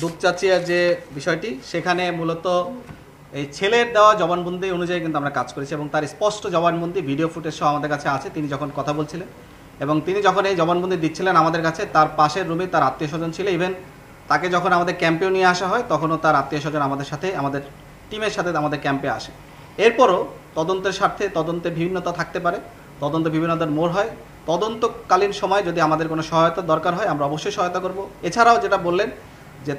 দুপচাচিয়ার যে বিষয়টি, সেখানে মূলত এই ছেলের দেওয়া জবানবন্দি অনুযায়ী কিন্তু আমরা কাজ করেছি এবং তার স্পষ্ট জবানবন্দি ভিডিও ফুটেজ সহ আমাদের কাছে আছে। তিনি যখন কথা বলছিলেন এবং তিনি যখন এই জবানবন্দি দিচ্ছিলেন আমাদের কাছে, তার পাশের রুমে তার আত্মীয় স্বজন ছিল। ইভেন তাকে যখন আমাদের ক্যাম্পেও নিয়ে আসা হয় তখনও তার আত্মীয় স্বজন আমাদের সাথে, আমাদের টিমের সাথে আমাদের ক্যাম্পে আসে। এরপরও তদন্তের স্বার্থে তদন্তে বিভিন্নতা থাকতে পারে, তদন্ত বিভিন্নতার মোড় হয়। তদন্তকালীন সময় যদি আমাদের কোনো সহায়তার দরকার হয় আমরা অবশ্যই সহায়তা করব। এছাড়াও যেটা বললেন যে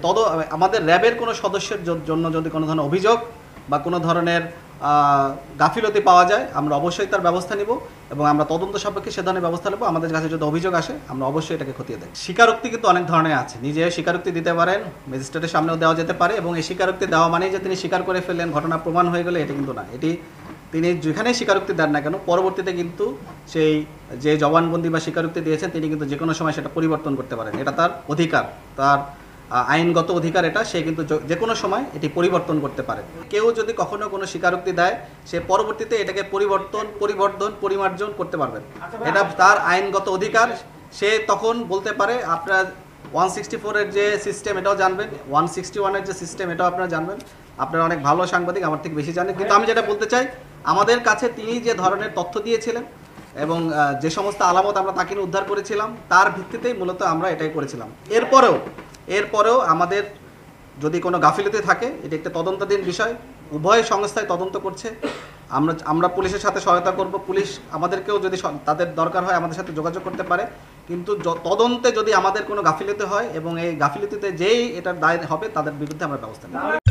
আমাদের র্যাবের কোনো সদস্যের জন্য যদি কোনো ধরনের অভিযোগ বা কোনো ধরনের গাফিলতি পাওয়া যায় আমরা অবশ্যই তার ব্যবস্থা নিব এবং আমরা তদন্ত সাপেক্ষে সে ধরনের ব্যবস্থা নেব। আমাদের কাছে যদি অভিযোগ আসে আমরা অবশ্যই এটাকে খতিয়ে দেব। স্বীকারোক্তি কিন্তু অনেক ধরনের আছে, নিজে স্বীকারোক্তি দিতে পারেন, ম্যাজিস্ট্রেটের সামনেও দেওয়া যেতে পারে এবং এই স্বীকারোক্তি দেওয়া মানেই যে তিনি স্বীকার করে ফেললেন, ঘটনা প্রমাণ হয়ে গেলে এটা কিন্তু না। এটি তিনি যেখানেই স্বীকারোক্তি দেন না কেন পরবর্তীতে কিন্তু সেই যে জবানবন্দি বা স্বীকারোক্তি দিয়েছেন তিনি কিন্তু যে কোনো সময় সেটা পরিবর্তন করতে পারেন। এটা তার অধিকার, তার আইনগত অধিকার এটা। সে কিন্তু যে কোনো সময় এটি পরিবর্তন করতে পারে। কেউ যদি কখনো কোনো স্বীকারোক্তি দেয় সে পরবর্তীতে এটাকে পরিমার্জন করতে পারবেন, এটা তার আইনগত অধিকার। সে তখন বলতে পারে আপনার 164-এর যে সিস্টেম এটাও জানবেন, 161-এর যে সিস্টেম এটাও আপনারা জানবেন। আপনারা অনেক ভালো সাংবাদিক, আমার থেকে বেশি জানেন। কিন্তু আমি যেটা বলতে চাই, আমাদের কাছে তিনি যে ধরনের তথ্য দিয়েছিলেন এবং যে সমস্ত আলামত আমরা তাকে উদ্ধার করেছিলাম তার ভিত্তিতেই মূলত আমরা এটাই করেছিলাম। এরপরেও আমাদের যদি কোনো গাফিলতি থাকে এটি একটা তদন্তাধীন বিষয়, উভয় সংস্থায় তদন্ত করছে। আমরা পুলিশের সাথে সহায়তা করব, পুলিশ আমাদেরকেও যদি তাদের দরকার হয় আমাদের সাথে যোগাযোগ করতে পারে। কিন্তু তদন্তে যদি আমাদের কোনো গাফিলতি হয় এবং এই গাফিলতিতে যেই এটার দায় হবে তাদের বিরুদ্ধে আমরা ব্যবস্থা নেব।